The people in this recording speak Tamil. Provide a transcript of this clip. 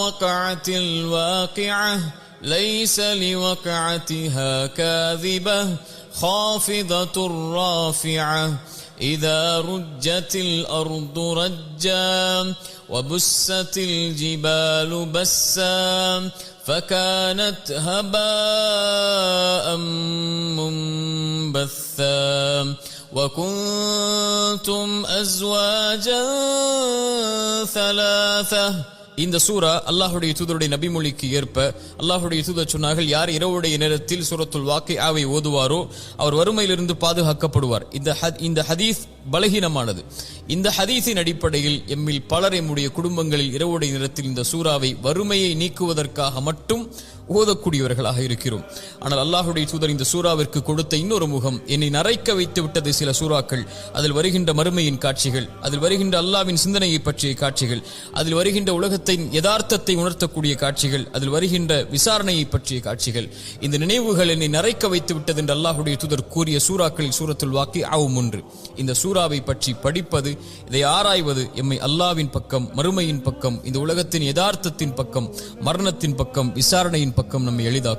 وقعت الواقعة ليس لوقعتها كاذبة خافضة رافعة إذا رجت الأرض رجا وبست الجبال بسا فكانت هباء منبثا وكنتم أزواجا ثلاثة. இந்த சூரா அல்லாஹ்வுடைய தூதருடைய நபிமொழிக்கு ஏற்ப அல்லாஹ்வுடைய தூதர் சொன்னார்கள், யார் இரவுடைய நேரத்தில் சூரத்துல் வாக்கிஆவை ஓதுவாரோ அவர் வறுமையிலிருந்து பாதுகாக்கப்படுவார். இந்த ஹதீஸ் பலகீனமானது. இந்த ஹதீஸின் அடிப்படையில் எம்மில் பலர் எம்முடைய குடும்பங்களில் இரவுடைய நேரத்தில் இந்த சூறாவை வறுமையை நீக்குவதற்காக மட்டும் ஓதக்கூடியவர்களாக இருக்கிறோம். ஆனால் அல்லாஹ்வுடைய தூதர் இந்த சூறாவிற்கு கொடுத்த இன்னொரு முகம், என்னை நரைக்க வைத்து விட்டது சில சூறாக்கள். அதில் வருகின்ற மறுமையின் காட்சிகள், அதில் வருகின்ற அல்லாஹ்வின் சிந்தனையை பற்றிய காட்சிகள், அதில் வருகின்ற உலகத்தின் யதார்த்தத்தை உணர்த்தக்கூடிய காட்சிகள், அதில் வருகின்ற விசாரணையை பற்றிய காட்சிகள். இந்த நினைவுகள் என்னை நரைக்க வைத்து விட்டது என்று அல்லாஹ்வுடைய தூதர் கூறிய சூறாக்களில் சூரத்துல் வாக்கிஆவும் ஒன்று. இந்த சூறாவை பற்றி படிப்பது, இதை ஆராய்வது எம்மை அல்லாஹ்வின் பக்கம், மறுமையின் பக்கம், இந்த உலகத்தின் யதார்த்தத்தின் பக்கம், மரணத்தின் பக்கம், விசாரணையின் பக்கம் நம்மை எளிதாக்கும்.